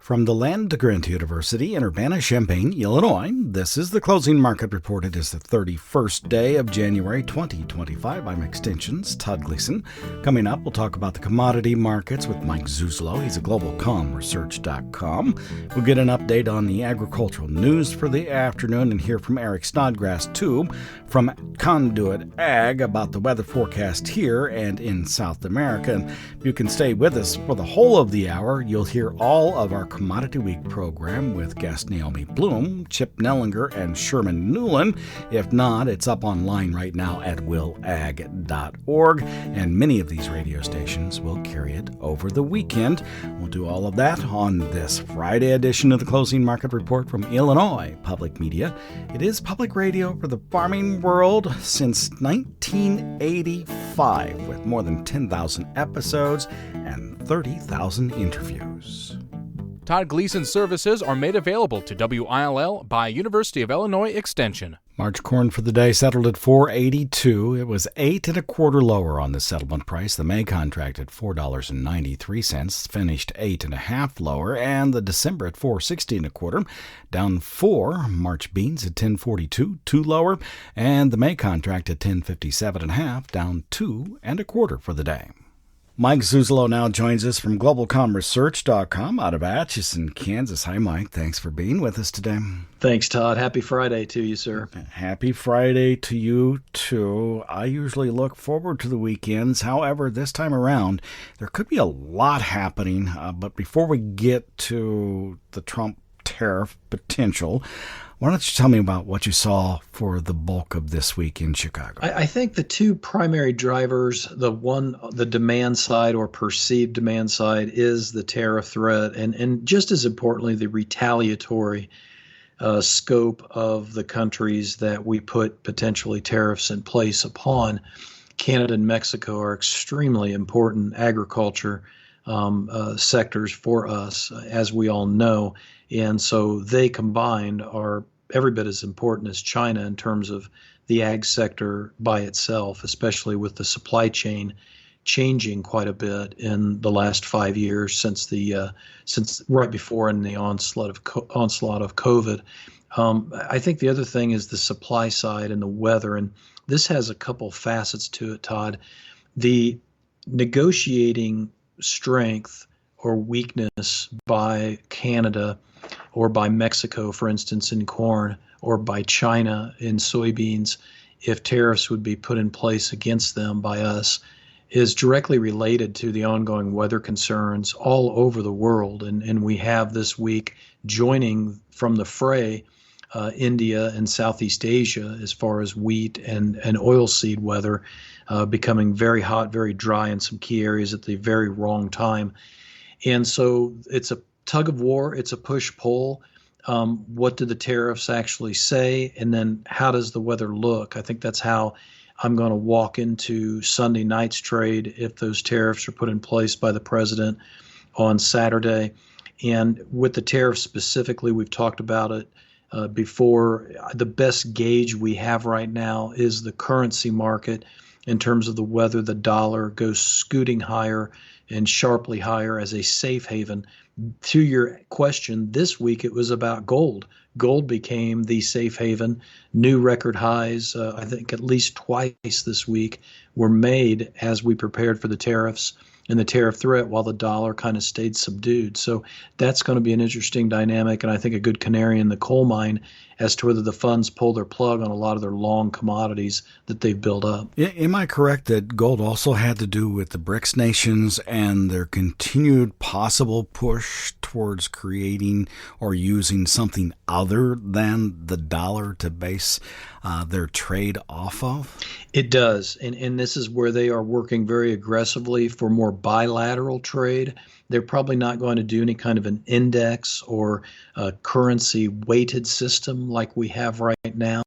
From the land-grant University in Urbana-Champaign, Illinois, this is the Closing Market Report. It is the 31st day of January 2025. I'm Extension's Todd Gleason. Coming up, we'll talk about the commodity markets with Mike Zuzolo. He's a globalcomresearch.com. We'll get an update on the agricultural news for the afternoon and hear from Eric Snodgrass, too, from Conduit.Ag about the weather forecast here and in South America. And you can stay with us for the whole of the hour. You'll hear all of our Commodity Week program with guest Naomi Bloom, Chip Nellinger, and Sherman Newland. If not, it's up online right now at willag.org, and many of these radio stations will carry it over the weekend. We'll do all of that on this Friday edition of the Closing Market Report from Illinois Public Media. It is public radio for the farming world since 1985, with more than 10,000 episodes and 30,000 interviews. Todd Gleason's services are made available to WILL by University of Illinois Extension. March corn for the day settled at $4.82. It was 8 1/4 lower on the settlement price. The May contract at $4.93 finished 8 1/2 lower, and the December at $4.60 1/4, down 4. March beans at $10.42, 2 lower, and the May contract at $10.57 1/2, down 2 1/4 for the day. Mike Zuzolo now joins us from globalcomresearch.com out of Atchison, Kansas. Hi, Mike. Thanks for being with us today. Thanks, Todd. Happy Friday to you, sir. Happy Friday to you, too. I usually look forward to the weekends. However, this time around, there could be a lot happening. But before we get to the Trump tariff potential, why don't you tell me about what you saw for the bulk of this week in Chicago? I think the two primary drivers, the demand side or perceived demand side, is the tariff threat, and just as importantly, the retaliatory scope of the countries that we put potentially tariffs in place upon. Canada and Mexico are extremely important agriculture sectors for us, as we all know. And so they combined are every bit as important as China in terms of the ag sector by itself, especially with the supply chain changing quite a bit in the last 5 years since right before in the onslaught of COVID. I think the other thing is the supply side and the weather, and this has a couple facets to it, Todd. The negotiating strength or weakness by Canada or by Mexico, for instance, in corn, or by China in soybeans, if tariffs would be put in place against them by us, is directly related to the ongoing weather concerns all over the world. And we have this week joining from the fray India and Southeast Asia as far as wheat and oilseed weather becoming very hot, very dry in some key areas at the very wrong time. And so it's a tug of war, it's a push-pull. What do the tariffs actually say? And then how does the weather look? I think that's how I'm going to walk into Sunday night's trade if those tariffs are put in place by the president on Saturday. And with the tariffs specifically, we've talked about it before. The best gauge we have right now is the currency market in terms of the whether the dollar goes scooting higher and sharply higher as a safe haven. To your question, this week it was about gold. Gold became the safe haven. New record highs, I think at least twice this week, were made as we prepared for the tariffs and the tariff threat while the dollar kind of stayed subdued. So that's going to be an interesting dynamic, and I think a good canary in the coal mine as to whether the funds pull their plug on a lot of their long commodities that they've built up. Am I correct that gold also had to do with the BRICS nations and their continued possible push towards creating or using something other than the dollar to base their trade off of? It does, and this is where they are working very aggressively for more bilateral trade. They're probably not going to do any kind of an index or a currency weighted system like we have right now,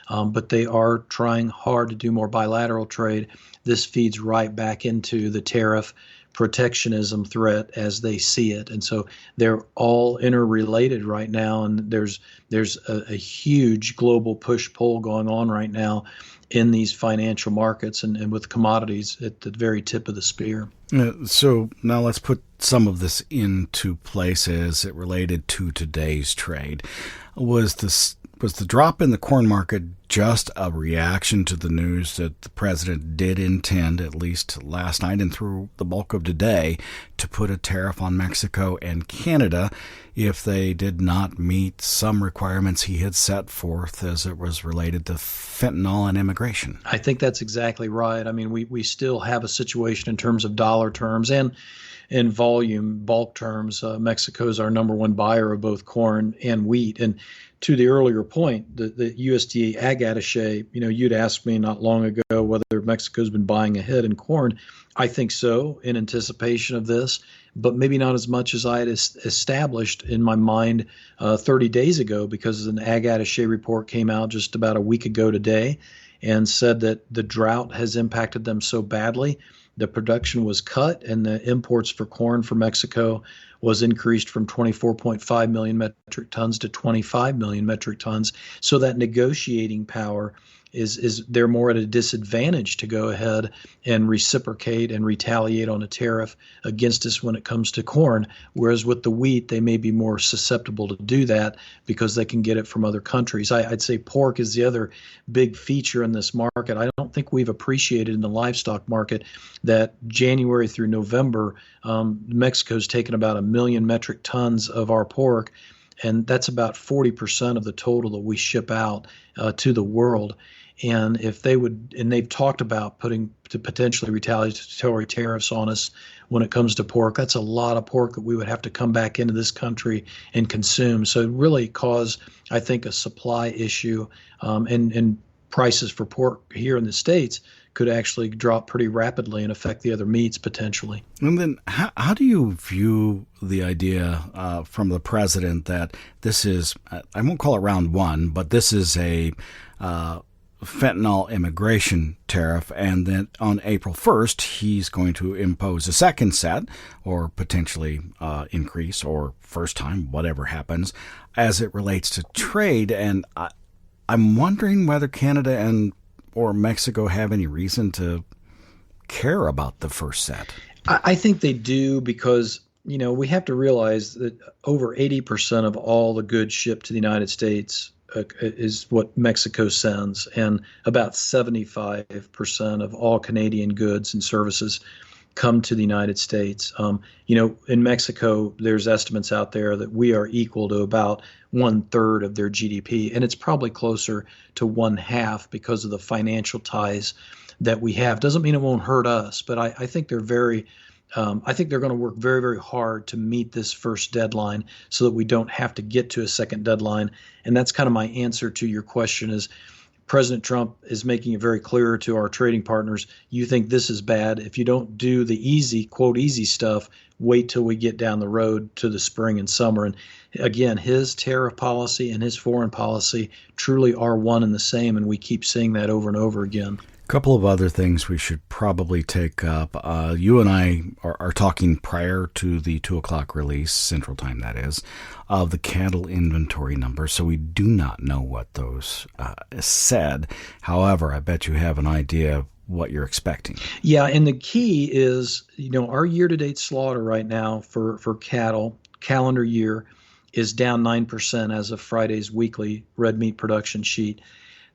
but they are trying hard to do more bilateral trade. This feeds right back into the tariff protectionism threat as they see it. And so they're all interrelated right now, and there's a huge global push-pull going on right now in these financial markets and with commodities at the very tip of the spear. So now let's put some of this into place as it related to today's trade. Was the drop in the corn market just a reaction to the news that the president did intend, at least last night and through the bulk of today, to put a tariff on Mexico and Canada if they did not meet some requirements he had set forth as it was related to fentanyl and immigration? I think that's exactly right. I mean, we still have a situation in terms of dollar terms and in volume, bulk terms. Mexico is our number one buyer of both corn and wheat. And to the earlier point, the USDA ag attaché, you'd asked me not long ago whether Mexico's been buying ahead in corn. I think so, in anticipation of this, but maybe not as much as I had established in my mind 30 days ago, because an ag attaché report came out just about a week ago today and said that the drought has impacted them so badly. The production was cut, and the imports for corn for Mexico was increased from 24.5 million metric tons to 25 million metric tons. So that negotiating power is they're more at a disadvantage to go ahead and reciprocate and retaliate on a tariff against us when it comes to corn. Whereas with the wheat, they may be more susceptible to do that because they can get it from other countries. I'd say pork is the other big feature in this market. I don't think we've appreciated in the livestock market that January through November, Mexico's taken about 1 million metric tons of our pork, and that's about 40% of the total that we ship out to the world. And if they would, and they've talked about putting to potentially retaliatory tariffs on us when it comes to pork, that's a lot of pork that we would have to come back into this country and consume. So it really caused, I think, a supply issue, and prices for pork here in the States could actually drop pretty rapidly and affect the other meats potentially. And then how do you view the idea from the president that this is, I won't call it round one, but this is a fentanyl immigration tariff, and then on April 1st, he's going to impose a second set or potentially increase, or first time, whatever happens, as it relates to trade. And I'm wondering whether Canada or Mexico have any reason to care about the first set. I think they do, because we have to realize that over 80% of all the goods shipped to the United States is what Mexico sends, and about 75% of all Canadian goods and services come to the United States. In Mexico, there's estimates out there that we are equal to about 1/3 of their GDP, and it's probably closer to 1/2 because of the financial ties that we have. Doesn't mean it won't hurt us, but I think they're I think they're going to work very, very hard to meet this first deadline so that we don't have to get to a second deadline. And that's kind of my answer to your question is President Trump is making it very clear to our trading partners, you think this is bad. If you don't do the easy, quote, easy stuff, wait till we get down the road to the spring and summer. And again, his tariff policy and his foreign policy truly are one and the same, and we keep seeing that over and over again. Couple of other things we should probably take up. You and I are talking prior to the 2 o'clock release, Central Time that is, of the cattle inventory numbers, so we do not know what those said. However, I bet you have an idea of what you're expecting. Yeah, and the key is, our year-to-date slaughter right now for cattle, calendar year, is down 9% as of Friday's weekly red meat production sheet.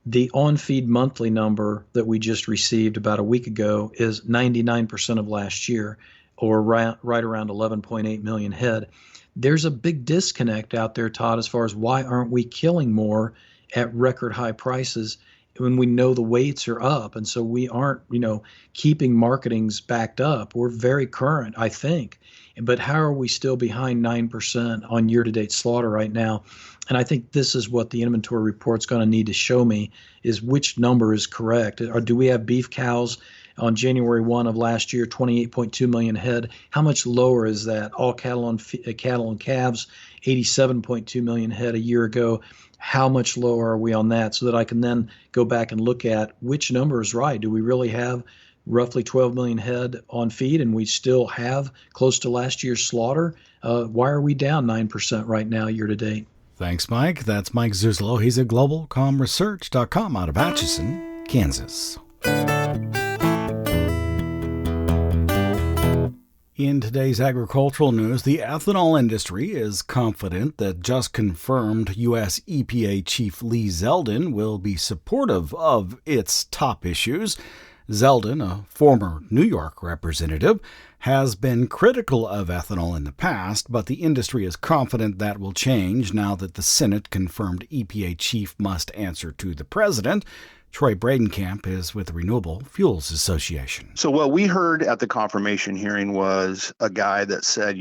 The on-feed monthly number that we just received about a week ago is 99% of last year, or right around 11.8 million head. There's a big disconnect out there, Todd, as far as why aren't we killing more at record high prices when we know the weights are up. And so we aren't, keeping marketings backed up. We're very current, I think. But how are we still behind 9% on year-to-date slaughter right now? And I think this is what the inventory report's going to need to show me, is which number is correct. Or do we have beef cows on January 1 of last year, 28.2 million head? How much lower is that? All cattle and calves, 87.2 million head a year ago. How much lower are we on that, so that I can then go back and look at which number is right? Do we really have roughly 12 million head on feed, and we still have close to last year's slaughter. Why are we down 9% right now year to date? Thanks, Mike. That's Mike Zuzolo. He's at globalcomresearch.com out of Atchison, Kansas. In today's agricultural news, the ethanol industry is confident that just confirmed U.S. EPA Chief Lee Zeldin will be supportive of its top issues. Zeldin, a former New York representative, has been critical of ethanol in the past, but the industry is confident that will change now that the Senate confirmed EPA chief must answer to the president. Troy Bradenkamp is with the Renewable Fuels Association. So what we heard at the confirmation hearing was a guy that said,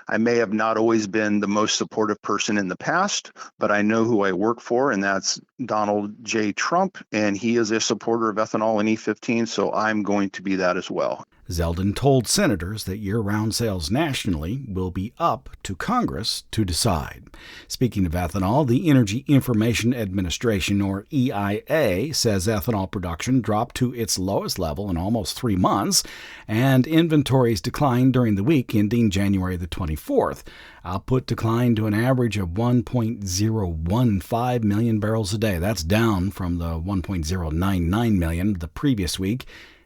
I may have not always been the most supportive person in the past, but I know who I work for, and that's Donald J. Trump, and he is a supporter of ethanol and E15, so I'm going to be that as well. Zeldin told senators that year-round sales nationally will be up to Congress to decide. Speaking of ethanol, the Energy Information Administration, or EIA, says ethanol production dropped to its lowest level in almost 3 months, and inventories declined during the week ending January the 24th. Output declined to an average of 1.015 million barrels a day. That's down from the 1.099 million the previous week,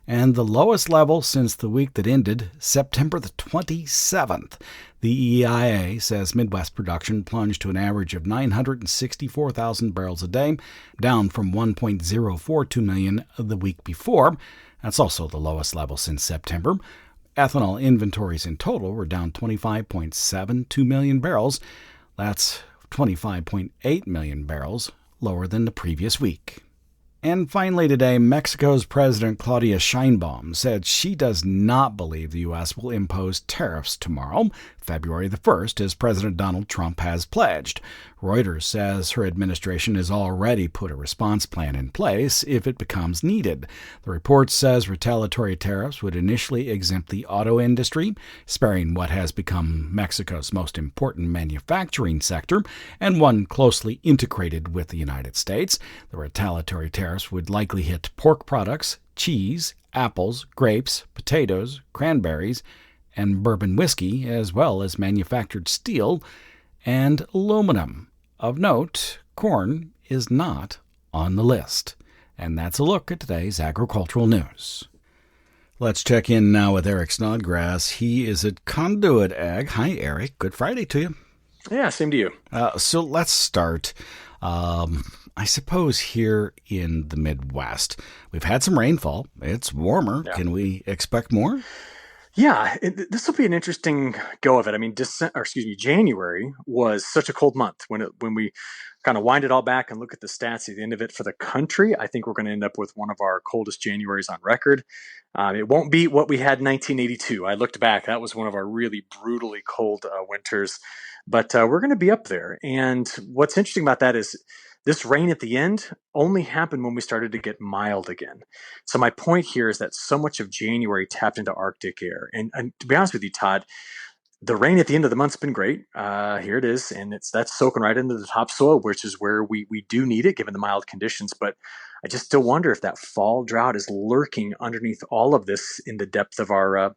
and the lowest level since the week that ended September the 27th. The EIA says Midwest production plunged to an average of 964,000 barrels a day, down from 1.042 million the week before. That's also the lowest level since September. Ethanol inventories in total were down 25.72 million barrels. That's 25.8 million barrels lower than the previous week. And finally today, Mexico's President Claudia Sheinbaum said she does not believe the U.S. will impose tariffs tomorrow, February the 1st, as President Donald Trump has pledged. Reuters says her administration has already put a response plan in place if it becomes needed. The report says retaliatory tariffs would initially exempt the auto industry, sparing what has become Mexico's most important manufacturing sector and one closely integrated with the United States. The retaliatory tariffs would likely hit pork products, cheese, apples, grapes, potatoes, cranberries, and bourbon whiskey, as well as manufactured steel and aluminum. Of note, corn is not on the list. And that's a look at today's agricultural news. Let's check in now with Eric Snodgrass. He is at Conduit.Ag. Hi, Eric. Good Friday to you. Yeah, same to you. So let's start. I suppose here in the Midwest, we've had some rainfall. It's warmer. Yeah. Can we expect more? Yeah, this will be an interesting go of it. I mean, January was such a cold month. When we kind of wind it all back and look at the stats at the end of it for the country, I think we're going to end up with one of our coldest Januaries on record. It won't beat what we had in 1982. I looked back. That was one of our really brutally cold winters. But we're going to be up there. And what's interesting about that is this rain at the end only happened when we started to get mild again. So my point here is that so much of January tapped into Arctic air. And to be honest with you, Todd, the rain at the end of the month's been great. Here it is. And that's soaking right into the topsoil, which is where we do need it given the mild conditions. But I just still wonder if that fall drought is lurking underneath all of this in the depth of our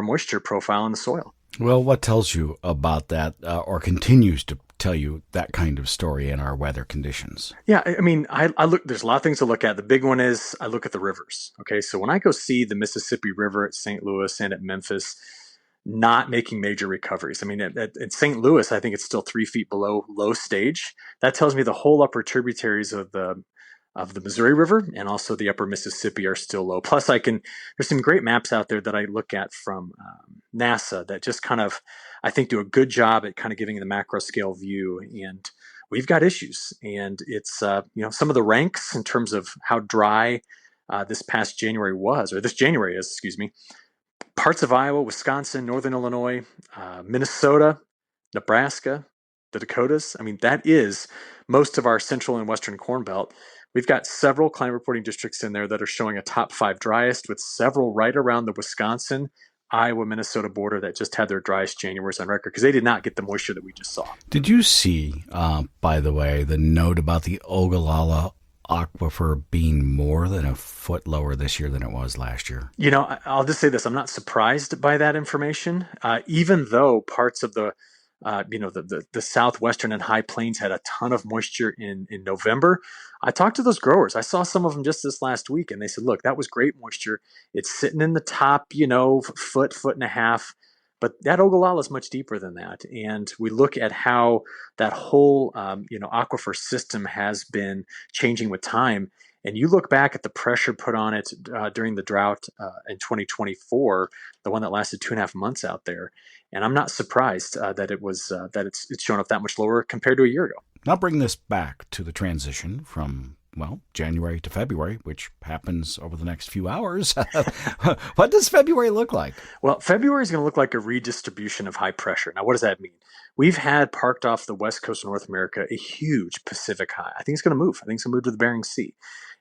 moisture profile in the soil. Well, what tells you about that or continues to tell you that kind of story in our weather conditions? Yeah, I mean, I look. There's a lot of things to look at. The big one is I look at the rivers. Okay, so when I go see the Mississippi River at St. Louis and at Memphis, not making major recoveries. I mean, at St. Louis, I think it's still 3 feet below low stage. That tells me the whole upper tributaries of the Missouri River and also the upper Mississippi are still low. Plus, there's some great maps out there that I look at from NASA that just kind of, I think, do a good job at kind of giving the macro scale view. And we've got issues. And it's, some of the ranks in terms of how dry this January is, excuse me. Parts of Iowa, Wisconsin, Northern Illinois, Minnesota, Nebraska, the Dakotas. I mean, that is most of our central and western Corn Belt. We've got several climate reporting districts in there that are showing a top 5 driest, with several right around the Wisconsin, Iowa, Minnesota border that just had their driest Januaries on record because they did not get the moisture that we just saw. Did you see, by the way, the note about the Ogallala aquifer being more than a foot lower this year than it was last year? I'll just say this. I'm not surprised by that information, even though parts of the southwestern and high plains had a ton of moisture in November. I talked to those growers. I saw some of them just this last week, and they said, look, that was great moisture. It's sitting in the top, foot and a half. But that Ogallala is much deeper than that. And we look at how that whole, aquifer system has been changing with time. And you look back at the pressure put on it during the drought in 2024, the one that lasted 2.5 months out there. And I'm not surprised that it's shown up that much lower compared to a year ago. Now bring this back to the transition from, January to February, which happens over the next few hours. What does February look like? Well, February is going to look like a redistribution of high pressure. Now, what does that mean? We've had parked off the west coast of North America a huge Pacific high. I think it's going to move. I think it's going to move to the Bering Sea. And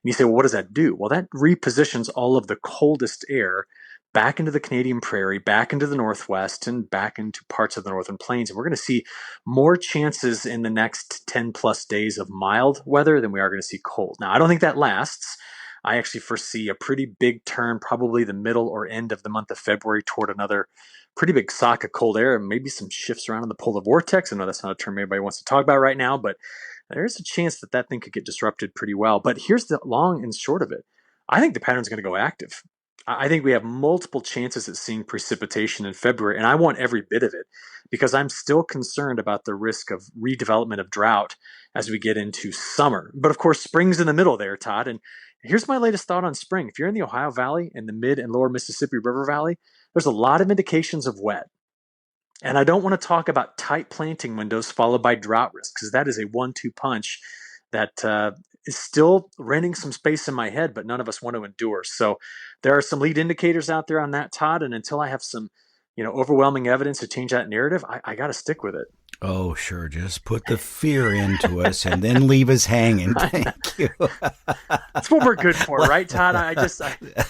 you say, well, what does that do? Well, that repositions all of the coldest air back into the Canadian prairie, back into the Northwest, and back into parts of the Northern Plains. And we're going to see more chances in the next 10 plus days of mild weather than we are going to see cold. Now, I don't think that lasts. I actually foresee a pretty big turn, probably the middle or end of the month of February, toward another pretty big sock of cold air, and maybe some shifts around in the polar vortex. I know that's not a term anybody wants to talk about right now, but there's a chance that thing could get disrupted pretty well. But here's the long and short of it. I think the pattern's going to go active. I think we have multiple chances at seeing precipitation in February, and I want every bit of it because I'm still concerned about the risk of redevelopment of drought as we get into summer. But of course, spring's in the middle there, Todd. And here's my latest thought on spring. If you're in the Ohio Valley and the mid and lower Mississippi River Valley, there's a lot of indications of wet. And I don't want to talk about tight planting windows followed by drought risk because that is a 1-2 punch that is still renting some space in my head, but none of us want to endure. So there are some lead indicators out there on that, Todd. And until I have some, overwhelming evidence to change that narrative, I got to stick with it. Oh, sure. Just put the fear into us and then leave us hanging. Thank you. That's what we're good for, right, Todd?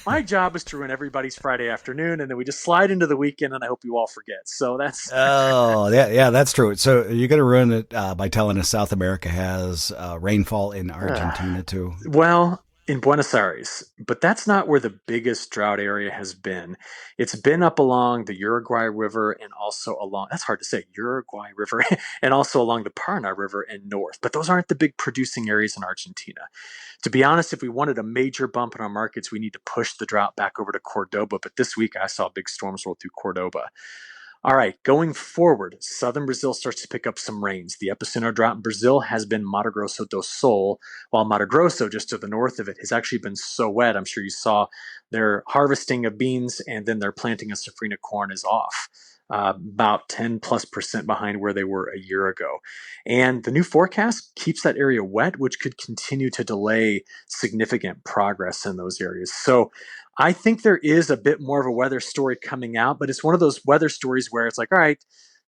My job is to ruin everybody's Friday afternoon, and then we just slide into the weekend, and I hope you all forget. So that's... Oh, yeah, that's true. So you're going to ruin it by telling us South America has rainfall in Argentina, too? Well, in Buenos Aires, but that's not where the biggest drought area has been. It's been up along the Uruguay River and also along, that's hard to say, Uruguay River, and also along the Paraná River and north. But those aren't the big producing areas in Argentina. To be honest, if we wanted a major bump in our markets, we need to push the drought back over to Cordoba. But this week I saw big storms roll through Cordoba. All right, going forward, southern Brazil starts to pick up some rains. The epicenter drought in Brazil has been Mato Grosso do Sul, while Mato Grosso, just to the north of it, has actually been so wet. I'm sure you saw their harvesting of beans and then their planting of safrinha corn is off, about 10+% behind where they were a year ago. And the new forecast keeps that area wet, which could continue to delay significant progress in those areas. So I think there is a bit more of a weather story coming out, but it's one of those weather stories where it's like, all right,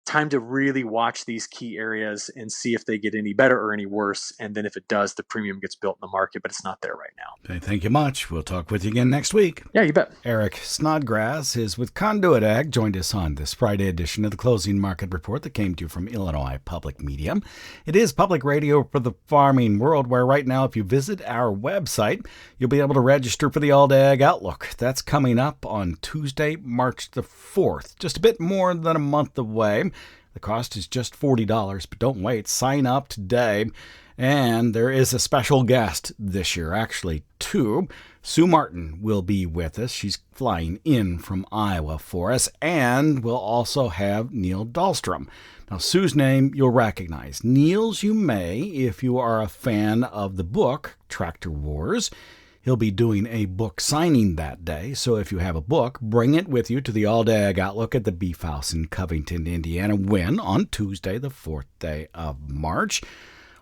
time to really watch these key areas and see if they get any better or any worse. And then if it does, the premium gets built in the market, but it's not there right now. Okay, thank you much. We'll talk with you again next week. Yeah, you bet. Eric Snodgrass is with Conduit.Ag, joined us on this Friday edition of the Closing Market Report that came to you from Illinois Public Media. It is public radio for the farming world, where right now, if you visit our website, you'll be able to register for the All-Day Ag Outlook. That's coming up on Tuesday, March the 4th, just a bit more than a month away. The cost is just $40, but don't wait. Sign up today. And there is a special guest this year, actually two. Sue Martin will be with us. She's flying in from Iowa for us. And we'll also have Neil Dahlstrom. Now, Sue's name you'll recognize. Neil's you may if you are a fan of the book, Tractor Wars. He'll be doing a book signing that day, so if you have a book, bring it with you to the All-Day Ag Outlook at the Beef House in Covington, Indiana, when on Tuesday, the 4th day of March.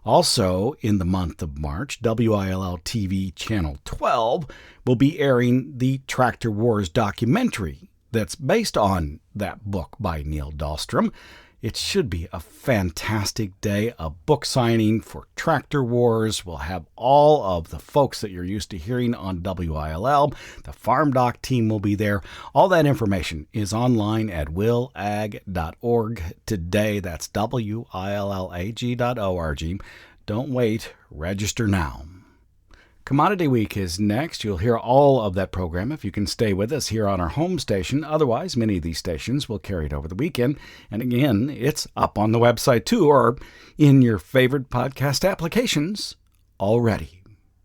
Also, in the month of March, WILL TV Channel 12 will be airing the Tractor Wars documentary that's based on that book by Neil Dahlstrom. It should be a fantastic day, a book signing for Tractor Wars. We'll have all of the folks that you're used to hearing on WILL. The farmdoc team will be there. All that information is online at willag.org today. That's WILLAG.org. Don't wait. Register now. Commodity Week is next. You'll hear all of that program if you can stay with us here on our home station. Otherwise, many of these stations will carry it over the weekend. And again, it's up on the website too, or in your favorite podcast applications already.